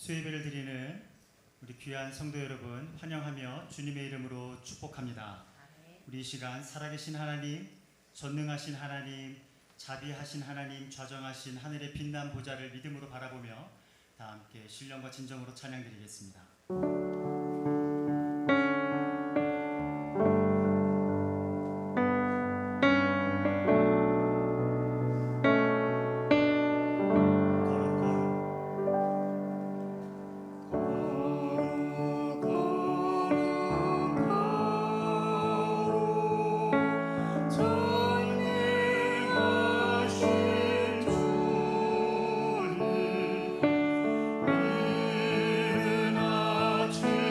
수예배를 드리는 우리 귀한 성도 여러분 환영하며 주님의 이름으로 축복합니다. 우리 이 시간 살아계신 하나님, 전능하신 하나님, 자비하신 하나님, 좌정하신 하늘의 빛난 보좌를 믿음으로 바라보며 다 함께 신령과 진정으로 찬양드리겠습니다. 주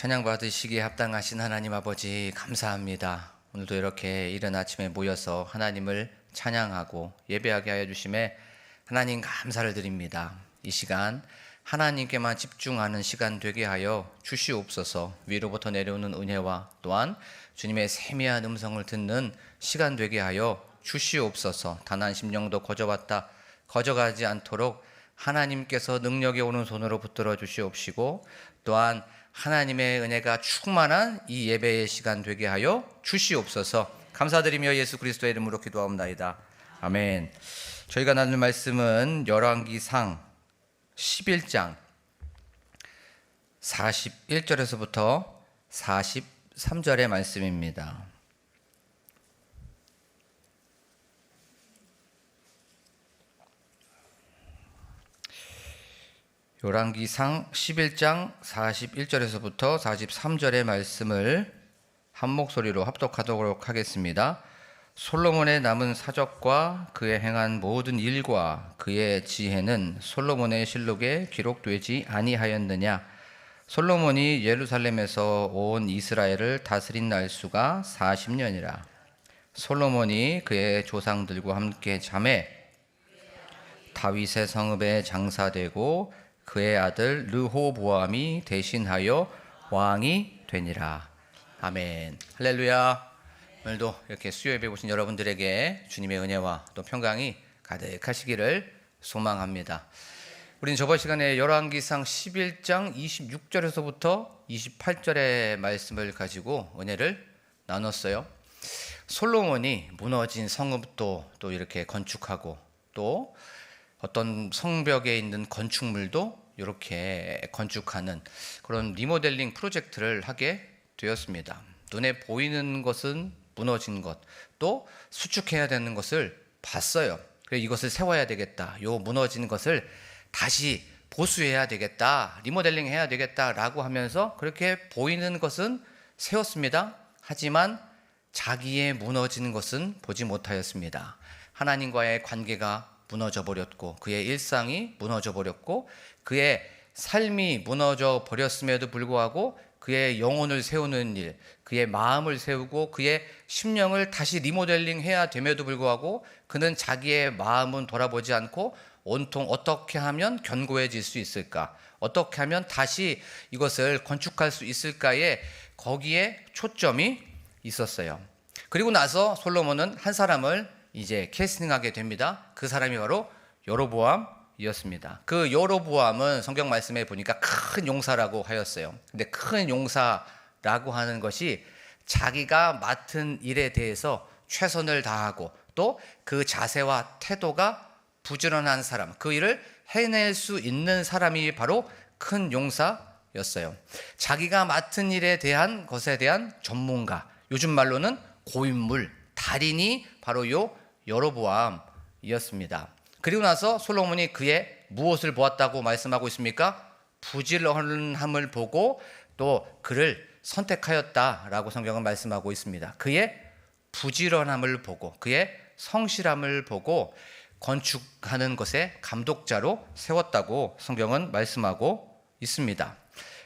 찬양 받으시기에 합당하신 하나님 아버지 감사합니다. 오늘도 이렇게 이른 아침에 모여서 하나님을 찬양하고 예배하게 하여 주심에 하나님 감사를 드립니다. 이 시간 하나님께만 집중하는 시간 되게 하여 주시옵소서. 위로부터 내려오는 은혜와 또한 주님의 세미한 음성을 듣는 시간 되게 하여 주시옵소서. 단 한 심령도 거저가지 않도록 하나님께서 능력의 오른손으로 붙들어 주시옵시고 또한 하나님의 은혜가 충만한 이 예배의 시간 되게 하여 주시옵소서. 감사드리며 예수 그리스도의 이름으로 기도하옵나이다. 아멘. 저희가 나눌 말씀은 열왕기상 11장 41절에서부터 43절의 말씀입니다. 열왕기상 11장 41절에서부터 43절의 말씀을 한 목소리로 합독하도록 하겠습니다. 솔로몬의 남은 사적과 그의 행한 모든 일과 그의 지혜는 솔로몬의 실록에 기록되지 아니하였느냐? 솔로몬이 예루살렘에서 온 이스라엘을 다스린 날수가 40년이라. 솔로몬이 그의 조상들과 함께 잠에 다윗의 성읍에 장사되고 그의 아들 르호보암이 대신하여 왕이 되니라. 아멘. 할렐루야. 오늘도 이렇게 수요예배 오신 여러분들에게 주님의 은혜와 또 평강이 가득하시기를 소망합니다. 우리는 저번 시간에 열왕기상 11장 26절에서부터 28절의 말씀을 가지고 은혜를 나눴어요. 솔로몬이 무너진 성읍도 또 이렇게 건축하고 또 어떤 성벽에 있는 건축물도 이렇게 건축하는 그런 리모델링 프로젝트를 하게 되었습니다. 눈에 보이는 것은 무너진 것, 또 수축해야 되는 것을 봤어요. 그래서 이것을 세워야 되겠다. 요 무너진 것을 다시 보수해야 되겠다. 리모델링 해야 되겠다라고 하면서 그렇게 보이는 것은 세웠습니다. 하지만 자기의 무너진 것은 보지 못하였습니다. 하나님과의 관계가 무너져 버렸고 그의 일상이 무너져 버렸고 그의 삶이 무너져 버렸음에도 불구하고 그의 영혼을 세우는 일, 그의 마음을 세우고 그의 심령을 다시 리모델링 해야 됨에도 불구하고 그는 자기의 마음은 돌아보지 않고 온통 어떻게 하면 견고해질 수 있을까? 어떻게 하면 다시 이것을 건축할 수 있을까에 거기에 초점이 있었어요. 그리고 나서 솔로몬은 한 사람을 이제 캐스팅하게 됩니다. 그 사람이 바로 여로보암이었습니다. 그 여로보암은 성경 말씀에 보니까 큰 용사라고 하였어요. 근데 큰 용사라고 하는 것이 자기가 맡은 일에 대해서 최선을 다하고 또 그 자세와 태도가 부지런한 사람, 그 일을 해낼 수 있는 사람이 바로 큰 용사였어요. 자기가 맡은 일에 대한 것에 대한 전문가, 요즘 말로는 고인물, 달인이 바로 여로보암이었습니다. 그리고 나서 솔로몬이 그의 무엇을 보았다고 말씀하고 있습니까? 부지런함을 보고 또 그를 선택하였다라고 성경은 말씀하고 있습니다. 그의 부지런함을 보고 그의 성실함을 보고 건축하는 것의 감독자로 세웠다고 성경은 말씀하고 있습니다.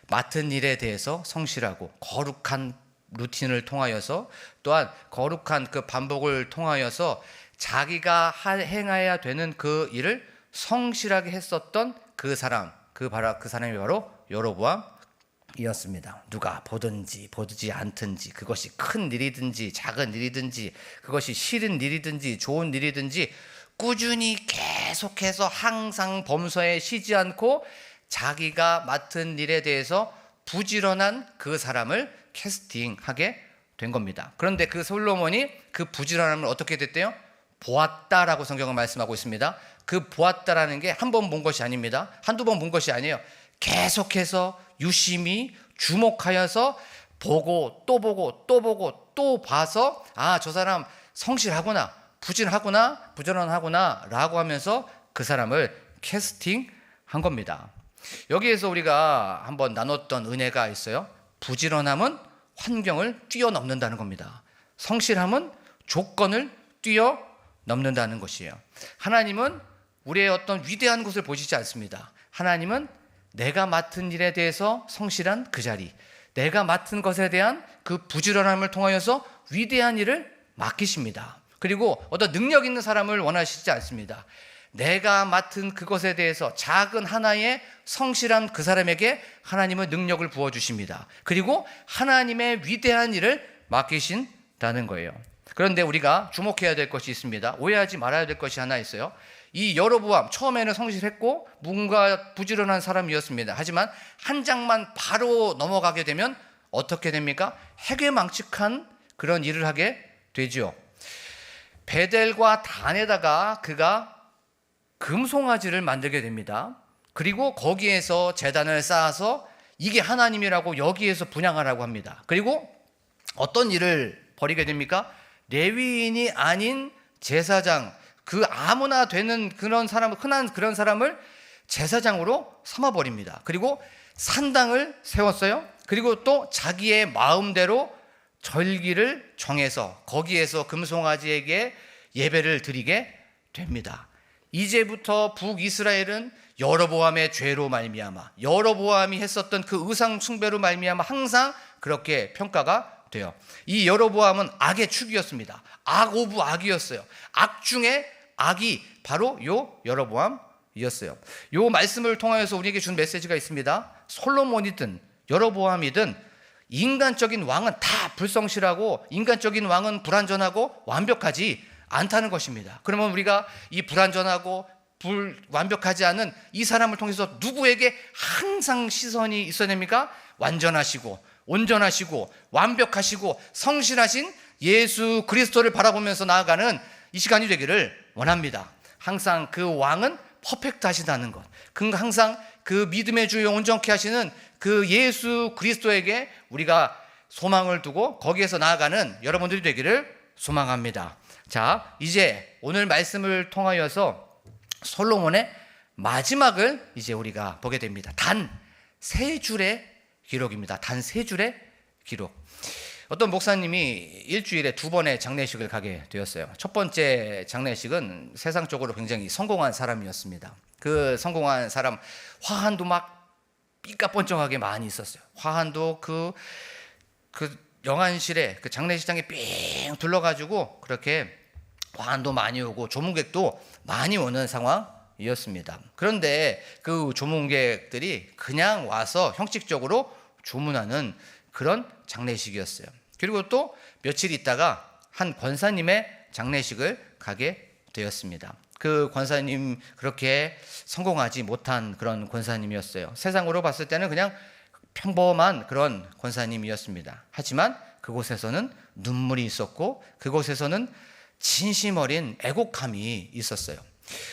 맡은 일에 대해서 성실하고 거룩한 루틴을 통하여서 또한 거룩한 그 반복을 통하여서 자기가 행해야 되는 그 일을 성실하게 했었던 그 사람이 바로 여로보암이었습니다. 누가 보든지 보지 않든지 그것이 큰 일이든지 작은 일이든지 그것이 싫은 일이든지 좋은 일이든지 꾸준히 계속해서 항상 범서에 쉬지 않고 자기가 맡은 일에 대해서 부지런한 그 사람을 캐스팅하게 된 겁니다. 그런데 그 솔로몬이 그 부지런함을 어떻게 됐대요? 보았다라고 성경은 말씀하고 있습니다. 그 보았다라는 게 한 번 본 것이 아닙니다. 한두 번 본 것이 아니에요. 계속해서 유심히 주목하여서 보고 또 보고 또 보고 또 봐서 아, 저 사람 성실하구나, 부지런하구나 라고 하면서 그 사람을 캐스팅한 겁니다. 여기에서 우리가 한번 나눴던 은혜가 있어요. 부지런함은 환경을 뛰어넘는다는 겁니다. 성실함은 조건을 뛰어넘는다는 것이에요. 하나님은 우리의 어떤 위대한 것을 보시지 않습니다. 하나님은 내가 맡은 일에 대해서 성실한 그 자리, 내가 맡은 것에 대한 그 부지런함을 통하여서 위대한 일을 맡기십니다. 그리고 어떤 능력 있는 사람을 원하시지 않습니다. 내가 맡은 그것에 대해서 작은 하나의 성실한 그 사람에게 하나님은 능력을 부어주십니다. 그리고 하나님의 위대한 일을 맡기신다는 거예요. 그런데 우리가 주목해야 될 것이 있습니다. 오해하지 말아야 될 것이 하나 있어요. 이 여로보암 처음에는 성실했고 뭔가 부지런한 사람이었습니다. 하지만 한 장만 바로 넘어가게 되면 어떻게 됩니까? 해괴망측한 그런 일을 하게 되죠. 베델과 단에다가 그가 금송아지를 만들게 됩니다. 그리고 거기에서 제단을 쌓아서 이게 하나님이라고 여기에서 분향하라고 합니다. 그리고 어떤 일을 벌이게 됩니까? 레위인이 아닌 제사장, 그 아무나 되는 그런 사람, 흔한 그런 사람을 제사장으로 삼아버립니다. 그리고 산당을 세웠어요. 그리고 또 자기의 마음대로 절기를 정해서 거기에서 금송아지에게 예배를 드리게 됩니다. 이제부터 북이스라엘은 여로보암의 죄로 말미암아, 여로보암이 했었던 그 의상 숭배로 말미암아 항상 그렇게 평가가 돼요. 이 여로보암은 악의 축이었습니다. 악 오브 악이었어요. 악 중에 악이 바로 요 여로보암이었어요. 요 말씀을 통하여서 우리에게 준 메시지가 있습니다. 솔로몬이든 여로보암이든 인간적인 왕은 다 불성실하고 인간적인 왕은 불완전하고 완벽하지 않다는 것입니다. 그러면 우리가 이 불완전하고 완벽하지 않은 이 사람을 통해서 누구에게 항상 시선이 있어야 됩니까? 완전하시고 온전하시고 완벽하시고 성실하신 예수 그리스도를 바라보면서 나아가는 이 시간이 되기를 원합니다. 항상 그 왕은 퍼펙트하시다는 것, 항상 그 믿음의 주 온전케 하시는 그 예수 그리스도에게 우리가 소망을 두고 거기에서 나아가는 여러분들이 되기를 소망합니다. 자, 이제 오늘 말씀을 통하여서 솔로몬의 마지막을 이제 우리가 보게 됩니다. 단 3줄의 기록입니다. 단 3줄의 기록. 어떤 목사님이 일주일에 2번의 장례식을 가게 되었어요. 첫 번째 장례식은 세상적으로 굉장히 성공한 사람이었습니다. 그 성공한 사람 화환도 막 삐까뻔쩍하게 많이 있었어요. 화환도 그 영안실에 그 장례식장에 삥 둘러가지고 그렇게 화환도 많이 오고 조문객도 많이 오는 상황이었습니다. 그런데 그 조문객들이 그냥 와서 형식적으로 주문하는 그런 장례식이었어요. 그리고 또 며칠 있다가 한 권사님의 장례식을 가게 되었습니다. 그 권사님 그렇게 성공하지 못한 그런 권사님이었어요. 세상으로 봤을 때는 그냥 평범한 그런 권사님이었습니다. 하지만 그곳에서는 눈물이 있었고 그곳에서는 진심 어린 애곡함이 있었어요.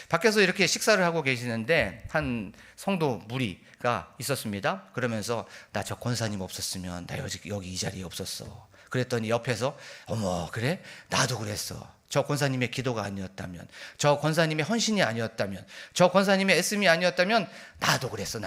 밖에서 이렇게 식사를 하고 계시는데 한 성도 무리가 있었습니다. 그러면서 나 저 권사님 없었으면 나 여기 이 자리에 없었어. 그랬더니 옆에서 어머 그래? 나도 그랬어. 저 권사님의 기도가 아니었다면, 저 권사님의 헌신이 아니었다면, 저 권사님의 애씀이 아니었다면 나도 그랬어.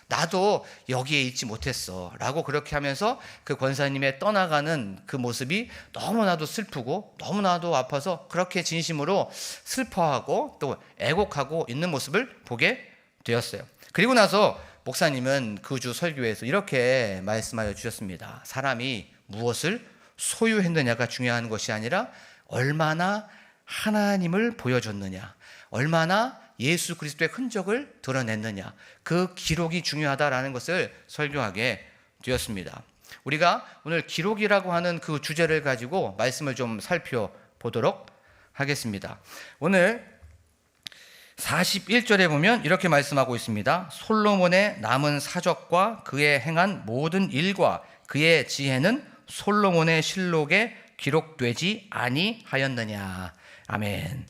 나도 여기에 있지 못했어 라고 그렇게 하면서 그 권사님의 떠나가는 그 모습이 너무나도 슬프고 너무나도 아파서 그렇게 진심으로 슬퍼하고 또 애곡하고 있는 모습을 보게 되었어요. 그리고 나서 목사님은 그 주 설교에서 이렇게 말씀하여 주셨습니다. 사람이 무엇을 소유했느냐가 중요한 것이 아니라 얼마나 하나님을 보여줬느냐, 얼마나 예수 그리스도의 흔적을 드러냈느냐, 그 기록이 중요하다라는 것을 설교하게 되었습니다. 우리가 오늘 기록이라고 하는 그 주제를 가지고 말씀을 좀 살펴보도록 하겠습니다. 오늘 41절에 보면 이렇게 말씀하고 있습니다. 솔로몬의 남은 사적과 그의 행한 모든 일과 그의 지혜는 솔로몬의 실록에 기록되지 아니하였느냐. 아멘.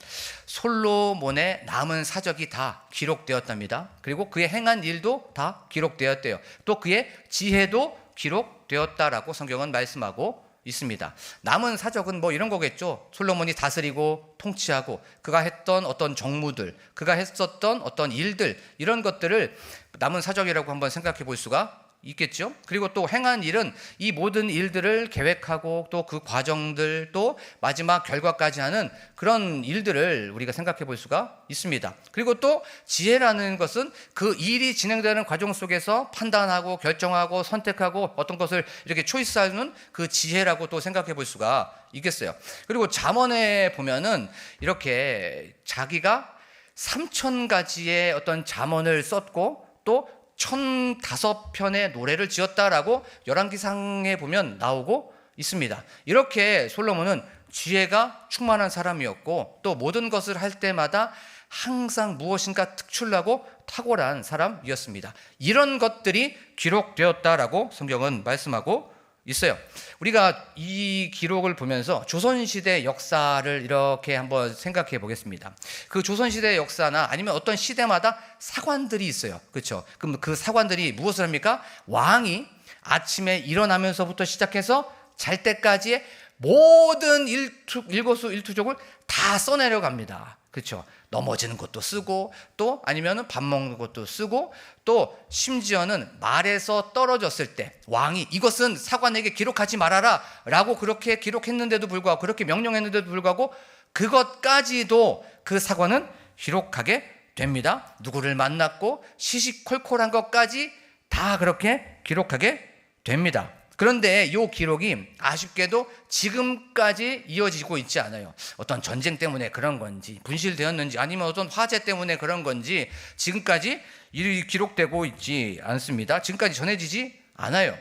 솔로몬의 남은 사적이 다 기록되었답니다. 그리고 그의 행한 일도 다 기록되었대요. 또 그의 지혜도 기록되었다라고 성경은 말씀하고 있습니다. 남은 사적은 뭐 이런 거겠죠. 솔로몬이 다스리고 통치하고 그가 했던 어떤 정무들, 그가 했었던 어떤 일들, 이런 것들을 남은 사적이라고 한번 생각해 볼 수가 있겠죠. 그리고 또 행한 일은 이 모든 일들을 계획하고 또 그 과정들 또 마지막 결과까지 하는 그런 일들을 우리가 생각해 볼 수가 있습니다. 그리고 또 지혜라는 것은 그 일이 진행되는 과정 속에서 판단하고 결정하고 선택하고 어떤 것을 이렇게 초이스하는 그 지혜라고 또 생각해 볼 수가 있겠어요. 그리고 잠언에 보면은 이렇게 자기가 3,000가지의 어떤 잠언을 썼고 또 1,005편의 노래를 지었다라고 열왕기상에 보면 나오고 있습니다. 이렇게 솔로몬은 지혜가 충만한 사람이었고 또 모든 것을 할 때마다 항상 무엇인가 특출나고 탁월한 사람이었습니다. 이런 것들이 기록되었다라고 성경은 말씀하고 있어요. 우리가 이 기록을 보면서 조선시대 역사를 이렇게 한번 생각해 보겠습니다. 그 조선시대 역사나 아니면 어떤 시대마다 사관들이 있어요. 그렇죠? 그럼 그 사관들이 무엇을 합니까? 왕이 아침에 일어나면서부터 시작해서 잘 때까지의 모든 일거수일투족을 다 써내려갑니다. 그렇죠? 넘어지는 것도 쓰고 또 아니면 밥 먹는 것도 쓰고 또 심지어는 말에서 떨어졌을 때 왕이 이것은 사관에게 기록하지 말아라 라고 그렇게 기록했는데도 불구하고 그렇게 명령했는데도 불구하고 그것까지도 그 사관은 기록하게 됩니다. 누구를 만났고 시시콜콜한 것까지 다 그렇게 기록하게 됩니다. 그런데 이 기록이 아쉽게도 지금까지 이어지고 있지 않아요. 어떤 전쟁 때문에 그런 건지 분실되었는지 아니면 어떤 화재 때문에 그런 건지 지금까지 이 기록되고 있지 않습니다. 지금까지 전해지지 않아요.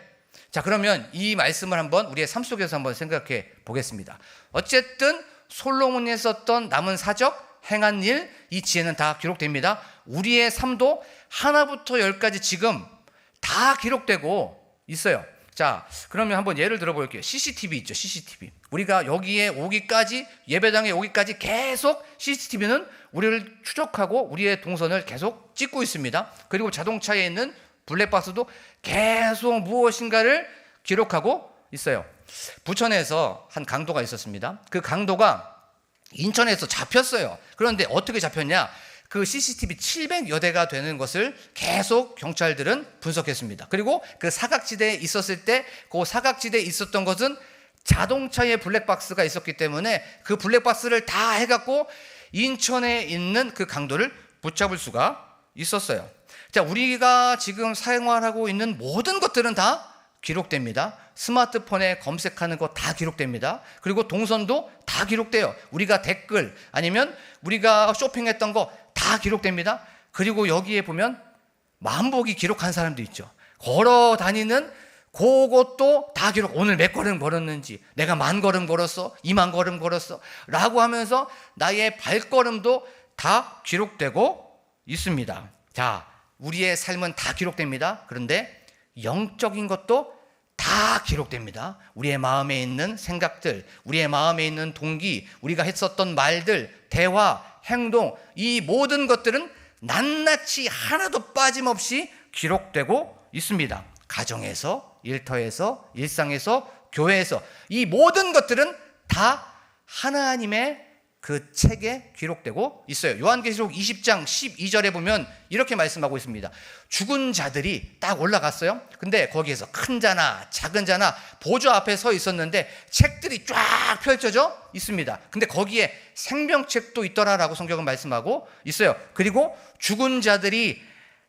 자, 그러면 이 말씀을 한번 우리의 삶 속에서 한번 생각해 보겠습니다. 어쨌든 솔로몬이 썼던 남은 사적, 행한 일, 이 지혜는 다 기록됩니다. 우리의 삶도 하나부터 열까지 지금 다 기록되고 있어요. 자, 그러면 한번 예를 들어볼게요. CCTV 있죠, CCTV. 우리가 여기에 오기까지, 예배당에 오기까지 계속 CCTV는 우리를 추적하고 우리의 동선을 계속 찍고 있습니다. 그리고 자동차에 있는 블랙박스도 계속 무엇인가를 기록하고 있어요. 부천에서 한 강도가 있었습니다. 그 강도가 인천에서 잡혔어요. 그런데 어떻게 잡혔냐? 그 CCTV 700여 대가 되는 것을 계속 경찰들은 분석했습니다. 그리고 그 사각지대에 있었을 때 그 사각지대에 있었던 것은 자동차에 블랙박스가 있었기 때문에 그 블랙박스를 다 해갖고 인천에 있는 그 강도를 붙잡을 수가 있었어요. 자, 우리가 지금 사용하고 있는 모든 것들은 다 기록됩니다. 스마트폰에 검색하는 거 다 기록됩니다. 그리고 동선도 다 기록돼요. 우리가 댓글 아니면 우리가 쇼핑했던 거 다 기록됩니다. 그리고 여기에 보면 만보기 기록한 사람도 있죠. 걸어 다니는 그것도 다 기록. 오늘 몇 걸음 걸었는지, 내가 10,000걸음 걸었어, 20,000걸음 걸었어 라고 하면서 나의 발걸음도 다 기록되고 있습니다. 자, 우리의 삶은 다 기록됩니다. 그런데 영적인 것도 다 기록됩니다. 우리의 마음에 있는 생각들, 우리의 마음에 있는 동기, 우리가 했었던 말들, 대화, 행동, 이 모든 것들은 낱낱이 하나도 빠짐없이 기록되고 있습니다. 가정에서, 일터에서, 일상에서, 교회에서 이 모든 것들은 다 하나님의 그 책에 기록되고 있어요. 요한계시록 20장 12절에 보면 이렇게 말씀하고 있습니다. 죽은 자들이 딱 올라갔어요. 근데 거기에서 큰 자나 작은 자나 보좌 앞에 서 있었는데 책들이 쫙 펼쳐져 있습니다. 근데 거기에 생명책도 있더라라고 성경은 말씀하고 있어요. 그리고 죽은 자들이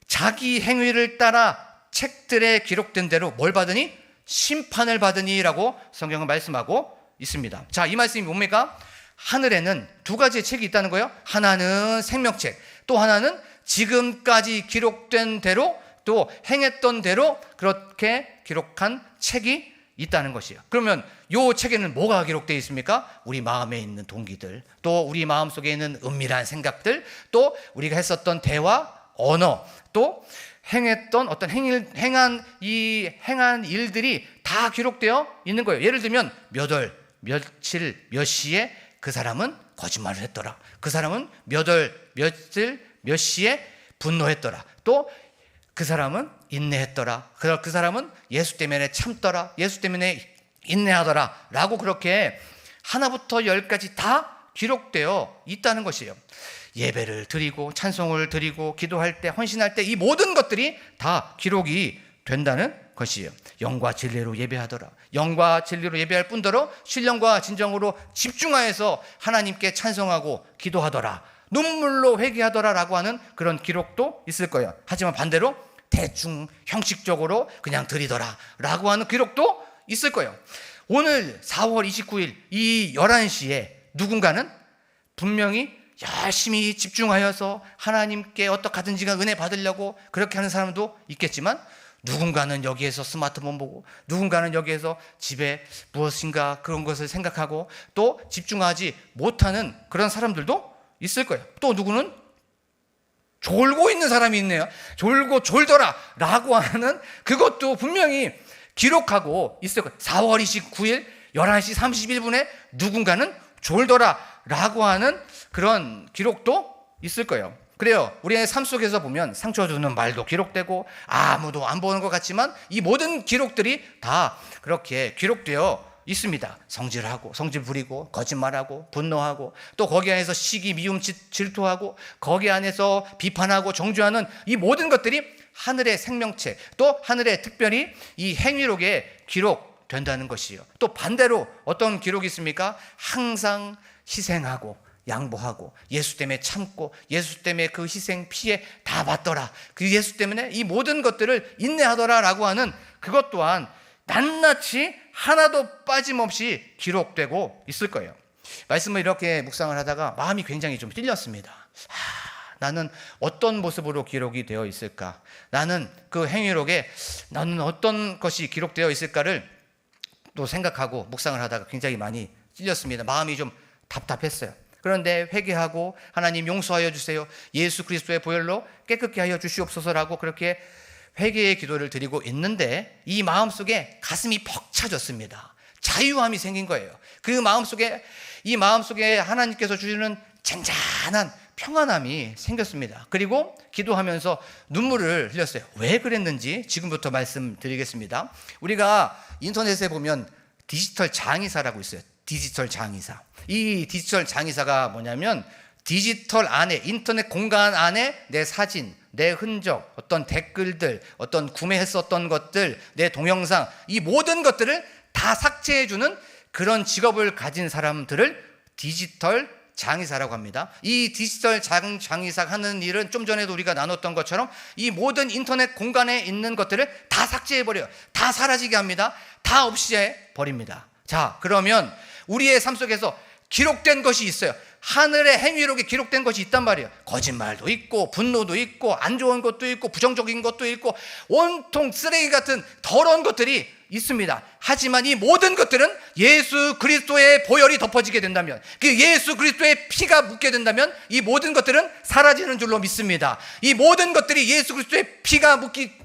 자기 행위를 따라 책들에 기록된 대로 뭘 받으니? 심판을 받으니라고 성경은 말씀하고 있습니다. 자, 이 말씀이 뭡니까? 하늘에는 두 가지의 책이 있다는 거예요. 하나는 생명책, 또 하나는 지금까지 기록된 대로 또 행했던 대로 그렇게 기록한 책이 있다는 것이에요. 그러면 이 책에는 뭐가 기록되어 있습니까? 우리 마음에 있는 동기들, 또 우리 마음속에 있는 은밀한 생각들, 또 우리가 했었던 대화, 언어, 또 행했던 어떤 행한 일들이 다 기록되어 있는 거예요. 예를 들면 몇 월, 며칠, 몇 시에 그 사람은 거짓말을 했더라. 그 사람은 몇 월, 며칠, 몇 시에 분노했더라. 또 그 사람은 인내했더라. 그 사람은 예수 때문에 참더라. 예수 때문에 인내하더라. 라고 그렇게 하나부터 열까지 다 기록되어 있다는 것이에요. 예배를 드리고 찬송을 드리고 기도할 때 헌신할 때 이 모든 것들이 다 기록이 된다는 것이에요. 영과 진리로 예배하더라. 영과 진리로 예배할 뿐더러 신령과 진정으로 집중하여서 하나님께 찬송하고 기도하더라. 눈물로 회개하더라 라고 하는 그런 기록도 있을 거예요. 하지만 반대로 대충 형식적으로 그냥 드리더라 라고 하는 기록도 있을 거예요. 오늘 4월 29일 이 11시에 누군가는 분명히 열심히 집중하여서 하나님께 어떡하든지가 은혜 받으려고 그렇게 하는 사람도 있겠지만, 누군가는 여기에서 스마트폰 보고, 누군가는 여기에서 집에 무엇인가 그런 것을 생각하고 또 집중하지 못하는 그런 사람들도 있을 거예요. 또 누구는 졸고 있는 사람이 있네요. 졸고 졸더라 라고 하는 그것도 분명히 기록하고 있을 거예요. 4월 29일 11시 31분에 누군가는 졸더라 라고 하는 그런 기록도 있을 거예요. 그래요. 우리의 삶 속에서 보면 상처 주는 말도 기록되고 아무도 안 보는 것 같지만 이 모든 기록들이 다 그렇게 기록되어 있습니다. 성질하고, 성질 부리고, 거짓말하고, 분노하고, 또 거기 안에서 시기, 미움, 질투하고, 거기 안에서 비판하고 정죄하는 이 모든 것들이 하늘의 생명체, 또 하늘의 특별히 이 행위록에 기록된다는 것이에요. 또 반대로 어떤 기록이 있습니까? 항상 희생하고 양보하고 예수 때문에 참고 예수 때문에 그 희생 피해 다 받더라. 그 예수 때문에 이 모든 것들을 인내하더라 라고 하는 그것 또한 낱낱이 하나도 빠짐없이 기록되고 있을 거예요. 말씀을 이렇게 묵상을 하다가 마음이 굉장히 좀 찔렸습니다. 나는 어떤 모습으로 기록이 되어 있을까? 나는 그 행위록에 나는 어떤 것이 기록되어 있을까를 또 생각하고 묵상을 하다가 굉장히 많이 찔렸습니다. 마음이 좀 답답했어요. 그런데 회개하고 하나님 용서하여 주세요, 예수 그리스도의 보혈로 깨끗게 하여 주시옵소서라고 그렇게 회개의 기도를 드리고 있는데 이 마음속에 가슴이 벅차졌습니다. 자유함이 생긴 거예요. 그 마음속에, 이 마음속에 하나님께서 주시는 잔잔한 평안함이 생겼습니다. 그리고 기도하면서 눈물을 흘렸어요. 왜 그랬는지 지금부터 말씀드리겠습니다. 우리가 인터넷에 보면 디지털 장의사라고 있어요. 디지털 장의사. 이 디지털 장의사가 뭐냐면 디지털 안에, 인터넷 공간 안에 내 사진, 내 흔적, 어떤 댓글들, 어떤 구매했었던 것들, 내 동영상, 이 모든 것들을 다 삭제해주는 그런 직업을 가진 사람들을 디지털 장의사라고 합니다. 이 디지털 장의사가 하는 일은 좀 전에도 우리가 나눴던 것처럼 이 모든 인터넷 공간에 있는 것들을 다 삭제해버려요. 다 사라지게 합니다. 다 없이 해버립니다. 자, 그러면 우리의 삶 속에서 기록된 것이 있어요. 하늘의 행위록에 기록된 것이 있단 말이에요. 거짓말도 있고 분노도 있고 안 좋은 것도 있고 부정적인 것도 있고 온통 쓰레기 같은 더러운 것들이 있습니다. 하지만 이 모든 것들은 예수 그리스도의 보혈이 덮어지게 된다면, 그 예수 그리스도의 피가 묻게 된다면 이 모든 것들은 사라지는 줄로 믿습니다. 이 모든 것들이 예수 그리스도의 피가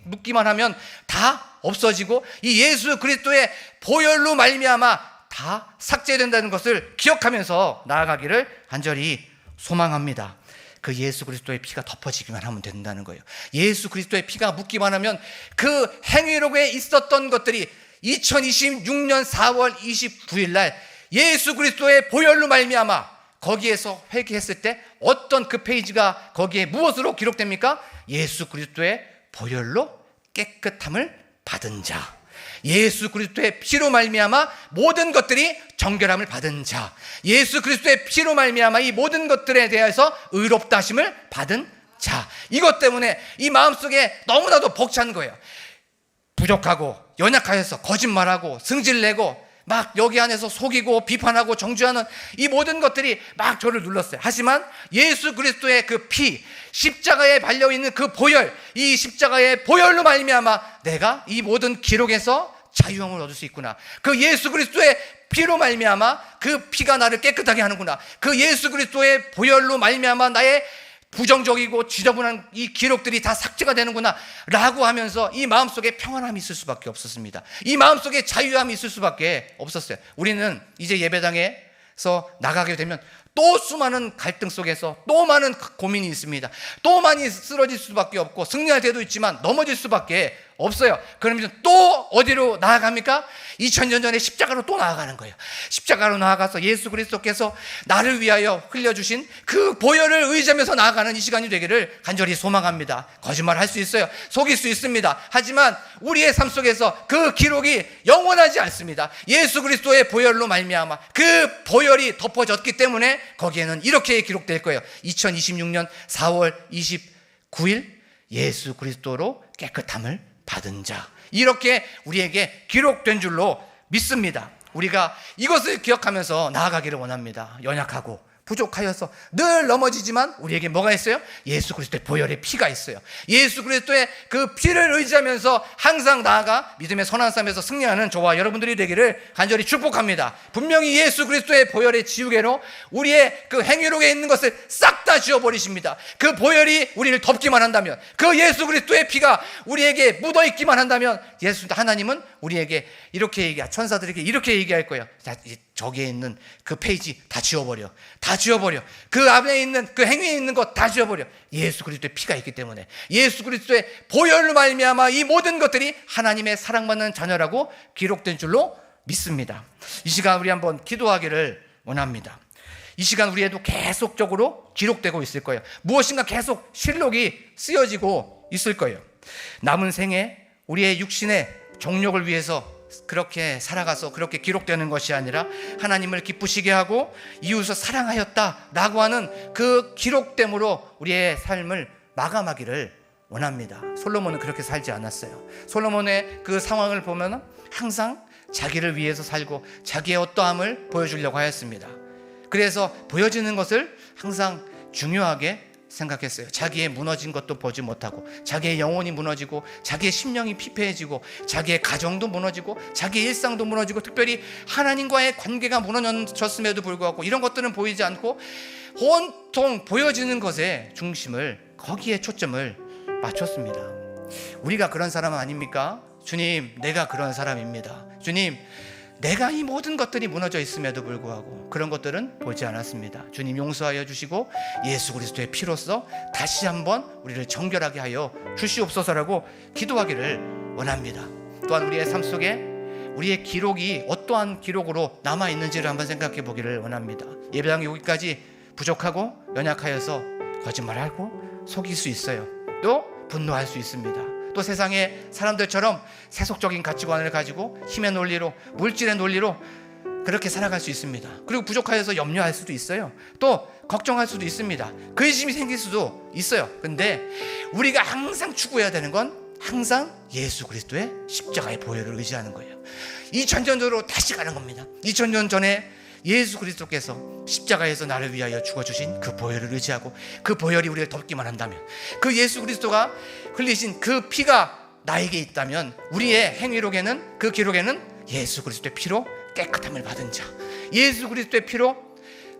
묻기만 하면 다 없어지고 이 예수 그리스도의 보혈로 말미암아 다 삭제된다는 것을 기억하면서 나아가기를 간절히 소망합니다. 그 예수 그리스도의 피가 덮어지기만 하면 된다는 거예요. 예수 그리스도의 피가 묻기만 하면 그 행위록에 있었던 것들이 2026년 4월 29일 날 예수 그리스도의 보혈로 말미암아 거기에서 회개했을 때 어떤 그 페이지가 거기에 무엇으로 기록됩니까? 예수 그리스도의 보혈로 깨끗함을 받은 자, 예수 그리스도의 피로 말미암아 모든 것들이 정결함을 받은 자, 예수 그리스도의 피로 말미암아 이 모든 것들에 대해서 의롭다 하심을 받은 자. 이것 때문에 이 마음속에 너무나도 벅찬 거예요. 부족하고 연약하여서 거짓말하고 승질내고 막 여기 안에서 속이고 비판하고 정죄하는 이 모든 것들이 막 저를 눌렀어요. 하지만 예수 그리스도의 그 피, 십자가에 발려있는 그 보혈, 이 십자가의 보혈로 말미암아 내가 이 모든 기록에서 자유함을 얻을 수 있구나. 그 예수 그리스도의 피로 말미암아 그 피가 나를 깨끗하게 하는구나. 그 예수 그리스도의 보혈로 말미암아 나의 부정적이고 지저분한 이 기록들이 다 삭제가 되는구나 라고 하면서 이 마음속에 평안함이 있을 수밖에 없었습니다. 이 마음속에 자유함이 있을 수밖에 없었어요. 우리는 이제 예배당에서 나가게 되면 또 수많은 갈등 속에서 또 많은 고민이 있습니다. 또 많이 쓰러질 수밖에 없고 승리할 때도 있지만 넘어질 수밖에 없어요. 그러면 또 어디로 나아갑니까? 2000년 전에 십자가로 또 나아가는 거예요. 십자가로 나아가서 예수 그리스도께서 나를 위하여 흘려주신 그 보혈을 의지하면서 나아가는 이 시간이 되기를 간절히 소망합니다. 거짓말할 수 있어요. 속일 수 있습니다. 하지만 우리의 삶 속에서 그 기록이 영원하지 않습니다. 예수 그리스도의 보혈로 말미암아 그 보혈이 덮어졌기 때문에 거기에는 이렇게 기록될 거예요. 2026년 4월 29일 예수 그리스도로 깨끗함을 받은 자, 이렇게 우리에게 기록된 줄로 믿습니다. 우리가 이것을 기억하면서 나아가기를 원합니다. 연약하고 부족하여서 늘 넘어지지만 우리에게 뭐가 있어요? 예수 그리스도의 보혈의 피가 있어요. 예수 그리스도의 그 피를 의지하면서 항상 나아가 믿음의 선한 삶에서 승리하는 저와 여러분들이 되기를 간절히 축복합니다. 분명히 예수 그리스도의 보혈의 지우개로 우리의 그 행위록에 있는 것을 싹 다 지워버리십니다. 그 보혈이 우리를 덮기만 한다면, 그 예수 그리스도의 피가 우리에게 묻어있기만 한다면, 하나님은 우리에게 이렇게 천사들에게 이렇게 얘기할 거예요. 자, 저기에 있는 그 페이지 다 지워버려. 다 지워버려. 그 안에 있는 그 행위에 있는 것 다 지워버려. 예수 그리스도의 피가 있기 때문에, 예수 그리스도의 보혈로 말미암아 이 모든 것들이 하나님의 사랑받는 자녀라고 기록된 줄로 믿습니다. 이 시간 우리 한번 기도하기를 원합니다. 이 시간 우리에도 계속적으로 기록되고 있을 거예요. 무엇인가 계속 실록이 쓰여지고 있을 거예요. 남은 생에 우리의 육신의 정욕을 위해서 그렇게 살아가서 그렇게 기록되는 것이 아니라 하나님을 기쁘시게 하고 이웃을 사랑하였다라고 하는 그 기록됨으로 우리의 삶을 마감하기를 원합니다. 솔로몬은 그렇게 살지 않았어요. 솔로몬의 그 상황을 보면 항상 자기를 위해서 살고 자기의 어떠함을 보여주려고 하였습니다. 그래서 보여지는 것을 항상 중요하게 생각했어요. 자기의 무너진 것도 보지 못하고, 자기의 영혼이 무너지고, 자기의 심령이 피폐해지고, 자기의 가정도 무너지고, 자기의 일상도 무너지고, 특별히 하나님과의 관계가 무너졌음에도 불구하고 이런 것들은 보이지 않고 온통 보여지는 것에 중심을, 거기에 초점을 맞췄습니다. 우리가 그런 사람 아닙니까? 주님, 내가 그런 사람입니다. 주님, 내가 이 모든 것들이 무너져 있음에도 불구하고 그런 것들은 보지 않았습니다. 주님 용서하여 주시고 예수 그리스도의 피로써 다시 한번 우리를 정결하게 하여 주시옵소서라고 기도하기를 원합니다. 또한 우리의 삶 속에 우리의 기록이 어떠한 기록으로 남아있는지를 한번 생각해 보기를 원합니다. 예배당 여기까지 부족하고 연약하여서 거짓말하고 속일 수 있어요. 또 분노할 수 있습니다. 또 세상의 사람들처럼 세속적인 가치관을 가지고 힘의 논리로, 물질의 논리로 그렇게 살아갈 수 있습니다. 그리고 부족하여서 염려할 수도 있어요. 또 걱정할 수도 있습니다. 근심이 생길 수도 있어요. 근데 우리가 항상 추구해야 되는 건 항상 예수 그리스도의 십자가의 보혈을 의지하는 거예요. 2000년 전으로 다시 가는 겁니다. 2000년 전에 예수 그리스도께서 십자가에서 나를 위하여 죽어주신 그 보혈을 의지하고 그 보혈이 우리를 덮기만 한다면, 그 예수 그리스도가 흘리신 그 피가 나에게 있다면 우리의 행위록에는, 그 기록에는 예수 그리스도의 피로 깨끗함을 받은 자, 예수 그리스도의 피로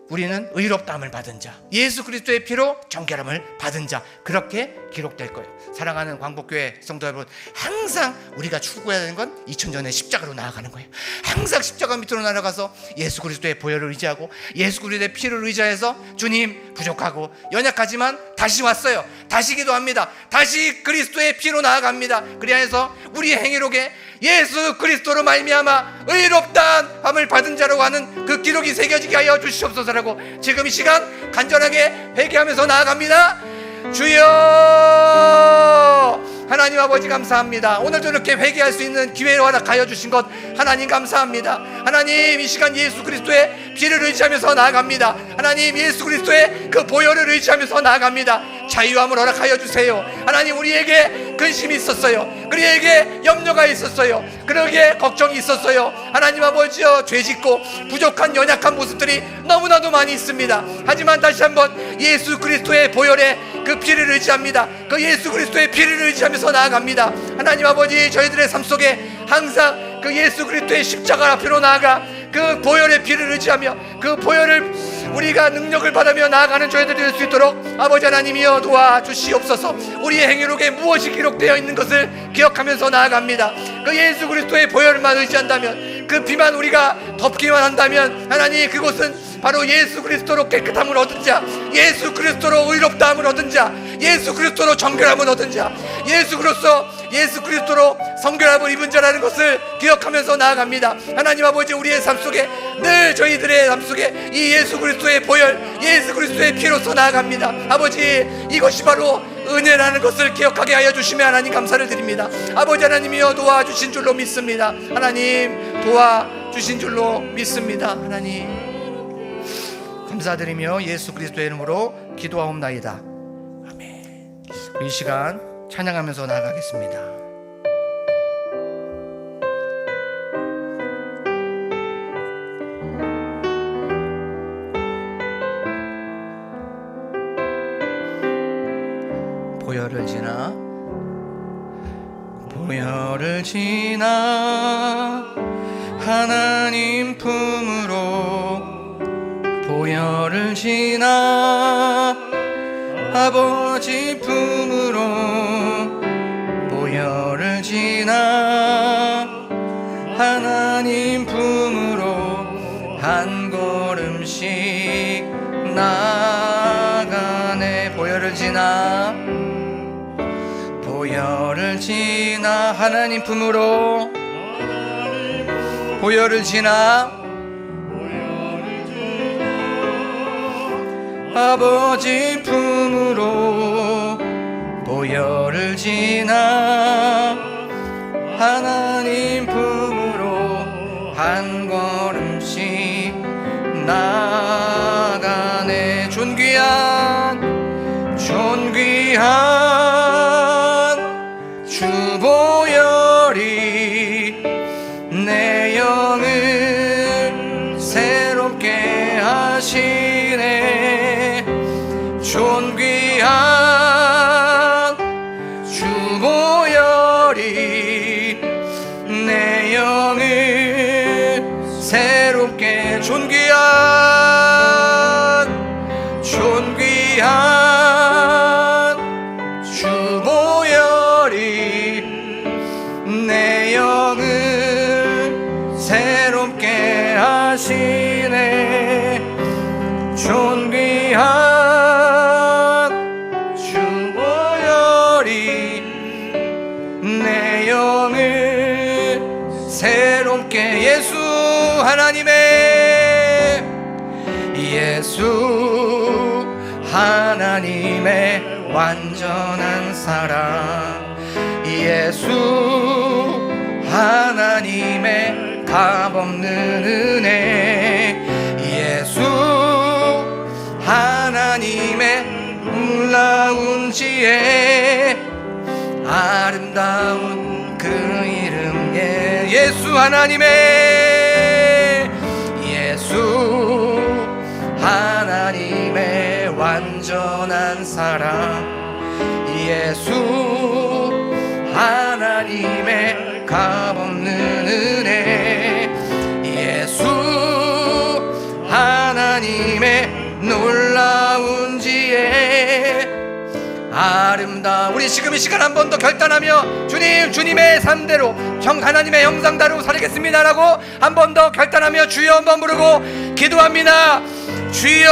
우리는 의롭다함을 받은 자, 예수 그리스도의 피로 정결함을 받은 자, 그렇게 기록될 거예요. 사랑하는 광복교회 성도 여러분, 항상 우리가 추구해야 되는 건 2000년의 십자가로 나아가는 거예요. 항상 십자가 밑으로 나아가서 예수 그리스도의 보혈을 의지하고 예수 그리스도의 피를 의지해서 주님, 부족하고 연약하지만 다시 왔어요. 다시 기도합니다. 다시 그리스도의 피로 나아갑니다. 그리하여서 우리의 행위록에 예수 그리스도로 말미암아 의롭다함을 받은 자라고 하는 그 기록이 새겨지게 하여 주시옵소서라고 지금 이 시간 간절하게 회개하면서 나아갑니다. 주여, 하나님 아버지 감사합니다. 오늘도 이렇게 회개할 수 있는 기회를 허락하여 주신 것 하나님 감사합니다. 하나님, 이 시간 예수 그리스도의 피를 의지하면서 나아갑니다. 하나님, 예수 그리스도의 그 보혈을 의지하면서 나아갑니다. 자유함을 허락하여 주세요. 하나님, 우리에게 근심이 있었어요. 우리에게 염려가 있었어요. 그러기에 걱정이 있었어요. 하나님 아버지여, 죄짓고 부족한 연약한 모습들이 너무나도 많이 있습니다. 하지만 다시 한번 예수 그리스도의 보혈의 그 피를 의지합니다. 그 예수 그리스도의 피를 의지하면서 나아갑니다. 하나님 아버지, 저희들의 삶 속에 항상 그 예수 그리스도의 십자가 앞으로 나아가 그 보혈의 피를 의지하며 그 보혈을 우리가 능력을 받으며 나아가는 저희들이 될 수 있도록 아버지 하나님이여 도와주시옵소서. 우리의 행위록에 무엇이 기록되어 있는 것을 기억하면서 나아갑니다. 그 예수 그리스도의 보혈만 의지한다면, 그 피만 우리가 덮기만 한다면 하나님, 그곳은 바로 예수 그리스도로 깨끗함을 얻은 자, 예수 그리스도로 의롭다함을 얻은 자, 예수 그리스도로 정결함을 얻은 자, 예수 그리스도로 성결함을 입은 자라는 것을 기억하면서 나아갑니다. 하나님 아버지, 우리의 삶 속에 늘 저희들의 삶 속에 이 예수 그리스도의 보혈, 예수 그리스도의 피로서 나아갑니다. 아버지, 이것이 바로 은혜라는 것을 기억하게 하여 주시며 하나님 감사를 드립니다. 아버지 하나님이여, 도와주신 줄로 믿습니다. 하나님 도와주신 줄로 믿습니다. 하나님 감사드리며 예수 그리스도의 이름으로 기도하옵나이다. 아멘. 이 시간 찬양하면서 나아가겠습니다. 보혈을 지나 하나님 품으로, 보혈을 지나 아버지 품으로, 보혈을 지나 하나님 품으로 한 걸음씩 나아가네. 보혈을 지나 하나님 품으로, 보혈을 지나 아버지 품으로, 보혈을 지나 하나님 품으로 한 걸음씩 나아가네. 존귀한 주 보혈이 내 영을 새롭게 하시네. 존귀한 주 보혈이 내 영을 새롭게, 존귀한 주 보혈이 내 영을 새롭게 하시네. 존귀한 주 보혈이 내 영을 새롭게, 예수 하나님의 완전한 사랑, 예수 하나님의 값없는 은혜, 예수 하나님의 놀라운 지혜, 아름다운 그 이름, 예수 하나님의 완전한 사랑, 예수 하나님의 값없는 은혜, 예수 하나님의 놀라운 지혜, 아름다운, 우리 지금 이 시간 한 번 더 결단하며 주님의 삶대로 하나님의 형상대로 살겠습니다라고 한 번 더 결단하며 주여 한번 부르고 기도합니다. 주여,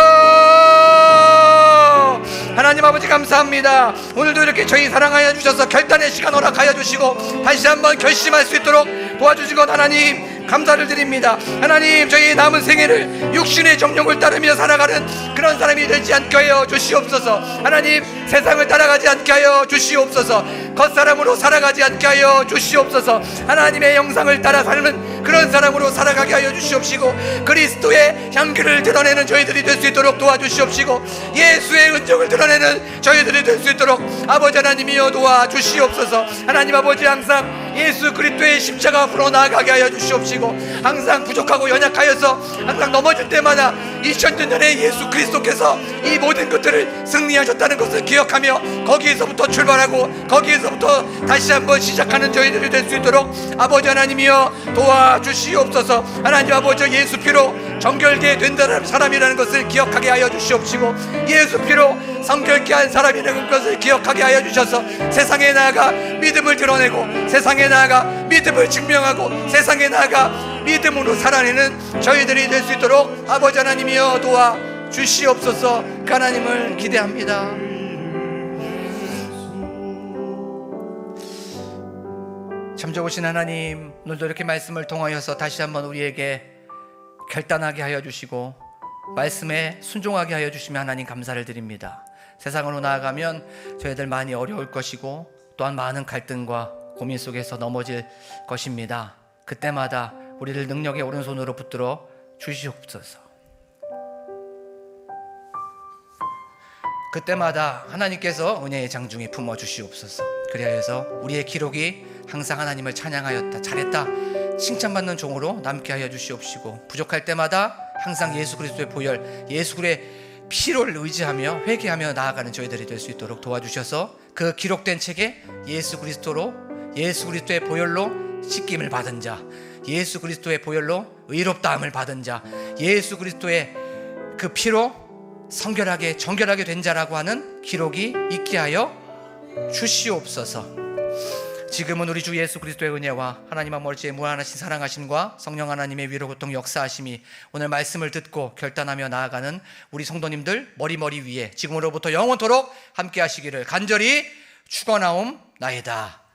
하나님 아버지 감사합니다. 오늘도 이렇게 저희 사랑하여 주셔서 결단의 시간 허락하여 주시고 다시 한번 결심할 수 있도록 도와주신 것 하나님 감사를 드립니다. 하나님, 저희 남은 생애를 육신의 정욕을 따르며 살아가는 그런 사람이 되지 않게 하여 주시옵소서. 하나님, 세상을 따라가지 않게 하여 주시옵소서. 겉사람으로 살아가지 않게 하여 주시옵소서. 하나님의 형상을 따라 삶은 그런 사람으로 살아가게 하여 주시옵시고, 그리스도의 향기를 드러내는 저희들이 될 수 있도록 도와주시옵시고, 예수의 은총을 드러내는 저희들이 될 수 있도록 아버지 하나님이여 도와주시옵소서. 하나님 아버지, 항상 예수 그리스도의 십자가 앞으로 나아가게 하여 주시옵시고, 항상 부족하고 연약하여서 항상 넘어질 때마다 2000년 전에 예수 그리스도께서 이 모든 것들을 승리하셨다는 것을 기억하며 거기에서부터 출발하고 거기에서 여기서부터 다시 한번 시작하는 저희들이 될 수 있도록 아버지 하나님이여 도와주시옵소서. 하나님 아버지, 예수 피로 정결케 된 사람이라는 것을 기억하게 하여 주시옵시고, 예수 피로 성결케 한 사람이라는 것을 기억하게 하여 주셔서 세상에 나아가 믿음을 드러내고, 세상에 나아가 믿음을 증명하고, 세상에 나아가 믿음으로 살아내는 저희들이 될 수 있도록 아버지 하나님이여 도와주시옵소서. 그 하나님을 기대합니다. 참 좋으신 하나님, 오늘도 이렇게 말씀을 통하여서 다시 한번 우리에게 결단하게 하여 주시고 말씀에 순종하게 하여 주시면 하나님 감사를 드립니다. 세상으로 나아가면 저희들 많이 어려울 것이고 또한 많은 갈등과 고민 속에서 넘어질 것입니다. 그때마다 우리를 능력의 오른손으로 붙들어 주시옵소서. 그때마다 하나님께서 은혜의 장중에 품어 주시옵소서. 그리하여서 우리의 기록이 항상 하나님을 찬양하였다, 잘했다, 칭찬받는 종으로 남게 하여 주시옵시고, 부족할 때마다 항상 예수 그리스도의 보혈, 예수 그리스도의 피를 의지하며 회개하며 나아가는 저희들이 될 수 있도록 도와주셔서 그 기록된 책에 예수 그리스도로, 예수 그리스도의 보혈로 씻김을 받은 자, 예수 그리스도의 보혈로 의롭다함을 받은 자, 예수 그리스도의 그 피로 성결하게 정결하게 된 자라고 하는 기록이 있게 하여 주시옵소서. 지금은 우리 주 예수 그리스도의 은혜와 하나님 아버지의 무한하신 사랑하심과 성령 하나님의 위로 고통 역사하심이 오늘 말씀을 듣고 결단하며 나아가는 우리 성도님들 머리 위에 지금으로부터 영원토록 함께 하시기를 간절히 축원하옵나이다.